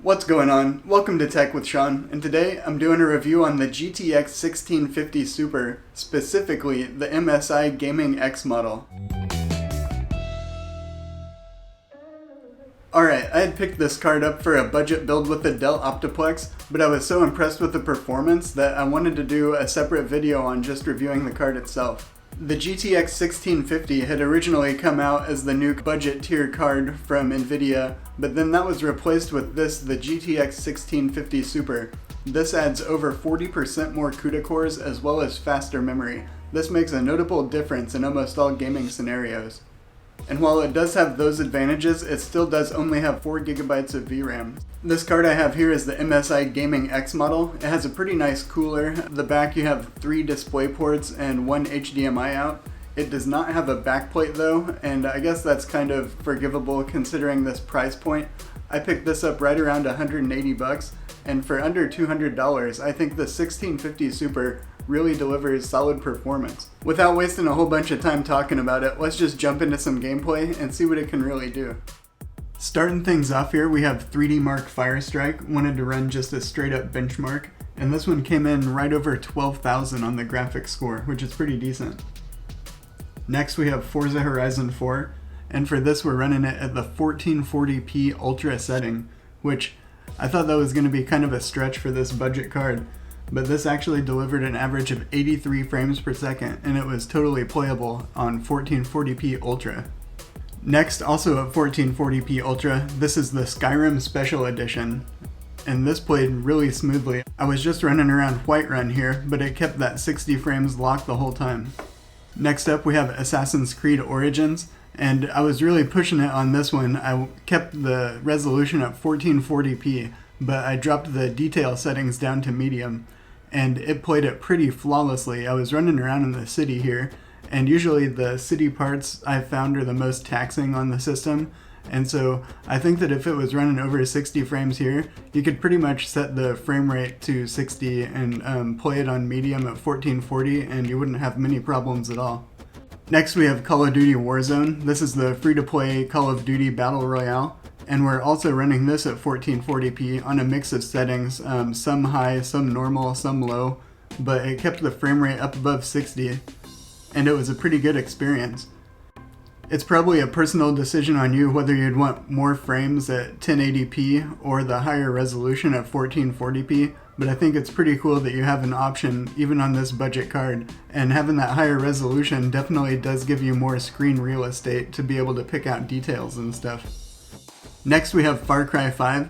What's going on? Welcome to Tech with Sean, and today I'm doing a review on the GTX 1650 Super, specifically the MSI Gaming X model. Alright, I had picked this card up for a budget build with the Dell Optiplex, but I was so impressed with the performance that I wanted to do a separate video on just reviewing the card itself. The GTX 1650 had originally come out as the new budget tier card from Nvidia, but then that was replaced with this, the GTX 1650 Super. This adds over 40% more CUDA cores as well as faster memory. This makes a notable difference in almost all gaming scenarios. And while it does have those advantages, it still does only have 4GB of VRAM. This card I have here is the MSI Gaming X model. It has a pretty nice cooler. At the back you have 3 display ports and 1 HDMI out. It does not have a backplate though, and I guess that's kind of forgivable considering this price point. I picked this up right around 180 bucks, and for under $200, I think the 1650 Super really delivers solid performance. Without wasting a whole bunch of time talking about it, let's just jump into some gameplay and see what it can really do. Starting things off here, we have 3D Mark Firestrike. Wanted to run just a straight up benchmark, and this one came in right over 12,000 on the graphics score, which is pretty decent. Next we have Forza Horizon 4, and for this we're running it at the 1440p Ultra setting, which I thought that was going to be kind of a stretch for this budget card, but this actually delivered an average of 83 frames per second, and it was totally playable on 1440p Ultra. Next, also at 1440p Ultra, this is the Skyrim Special Edition, and this played really smoothly. I was just running around Whiterun here, but it kept that 60 frames locked the whole time. Next up we have Assassin's Creed Origins, and I was really pushing it on this one. I kept the resolution at 1440p, but I dropped the detail settings down to medium, and it played it pretty flawlessly. I was running around in the city here, and usually the city parts I've found are the most taxing on the system, and so I think that if it was running over 60 frames here, you could pretty much set the frame rate to 60 and play it on medium at 1440, and you wouldn't have many problems at all. Next we have Call of Duty Warzone. This is the free-to-play Call of Duty Battle Royale, and we're also running this at 1440p on a mix of settings, some high, some normal, some low, but it kept the frame rate up above 60, and it was a pretty good experience. It's probably a personal decision on you whether you'd want more frames at 1080p or the higher resolution at 1440p, but I think it's pretty cool that you have an option even on this budget card, and having that higher resolution definitely does give you more screen real estate to be able to pick out details and stuff. Next we have Far Cry 5.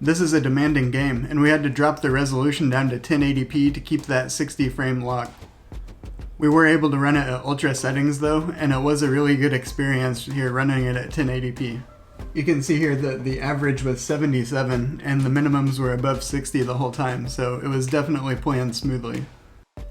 This is a demanding game, and we had to drop the resolution down to 1080p to keep that 60 frame lock. We were able to run it at ultra settings though, and it was a really good experience here running it at 1080p. You can see here that the average was 77 and the minimums were above 60 the whole time, so it was definitely playing smoothly.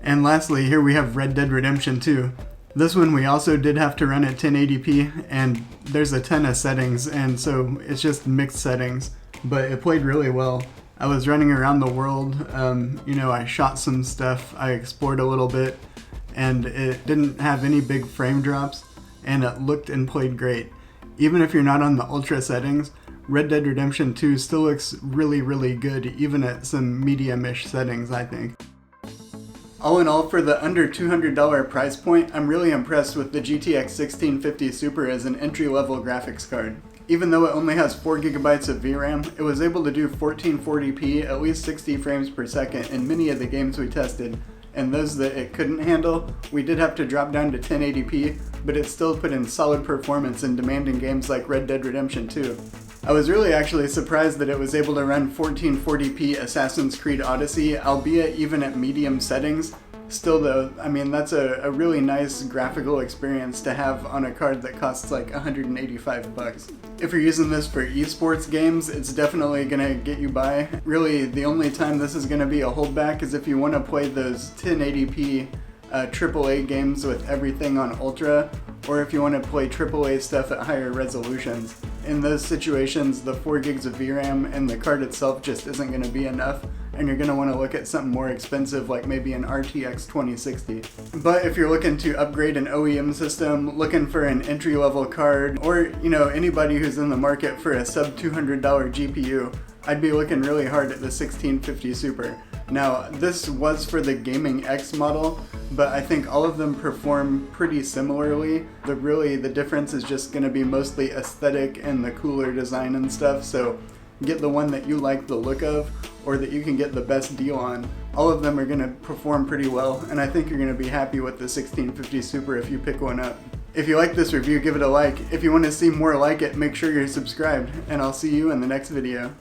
And lastly, here we have Red Dead Redemption 2. This one we also did have to run at 1080p, and there's a ton of settings, and so it's just mixed settings, but it played really well. I was running around the world, I shot some stuff, I explored a little bit, and it didn't have any big frame drops, and it looked and played great. Even if you're not on the ultra settings, Red Dead Redemption 2 still looks really, really good, even at some medium-ish settings, I think. All in all, for the under $200 price point, I'm really impressed with the GTX 1650 Super as an entry-level graphics card. Even though it only has 4GB of VRAM, it was able to do 1440p at least 60 frames per second in many of the games we tested, and those that it couldn't handle, we did have to drop down to 1080p, but it still put in solid performance in demanding games like Red Dead Redemption 2. I was really actually surprised that it was able to run 1440p Assassin's Creed Odyssey, albeit even at medium settings. Still though, I mean, that's a really nice graphical experience to have on a card that costs like 185 bucks. If you're using this for esports games, it's definitely gonna get you by. Really, the only time this is gonna be a holdback is if you want to play those 1080p AAA games with everything on Ultra, or if you want to play AAA stuff at higher resolutions. In those situations, the 4 gigs of VRAM and the card itself just isn't going to be enough, and you're going to want to look at something more expensive like maybe an RTX 2060. But if you're looking to upgrade an OEM system, looking for an entry-level card, or anybody who's in the market for a sub $200 GPU, I'd be looking really hard at the 1650 Super. Now, this was for the Gaming X model, but I think all of them perform pretty similarly. The difference is just going to be mostly aesthetic and the cooler design and stuff, so get the one that you like the look of or that you can get the best deal on. All of them are going to perform pretty well, and I think you're going to be happy with the 1650 Super if you pick one up. If you like this review, give it a like. If you want to see more like it, make sure you're subscribed, and I'll see you in the next video.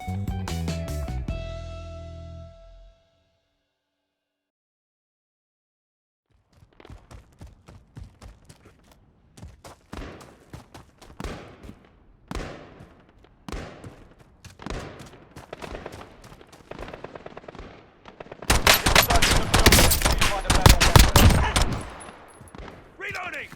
Reloading!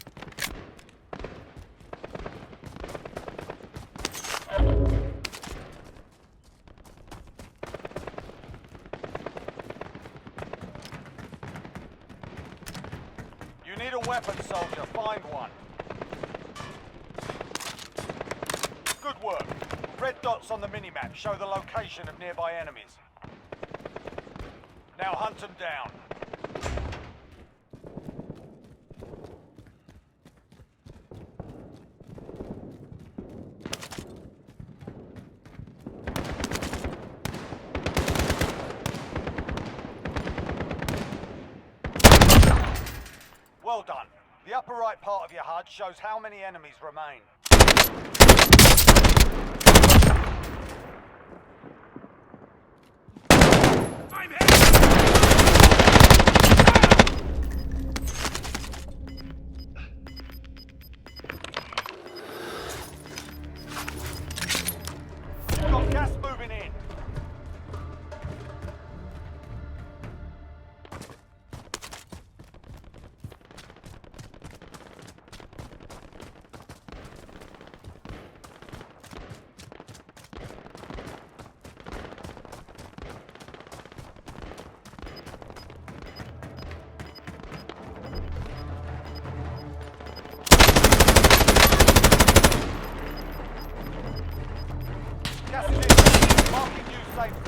You need a weapon, soldier. Find one. Good work. Red dots on the minimap show the location of nearby enemies. Now hunt them down. Well done. The upper right part of your HUD shows how many enemies remain. I'm hit! You've got gas moving in. Gas is in. Marking new safe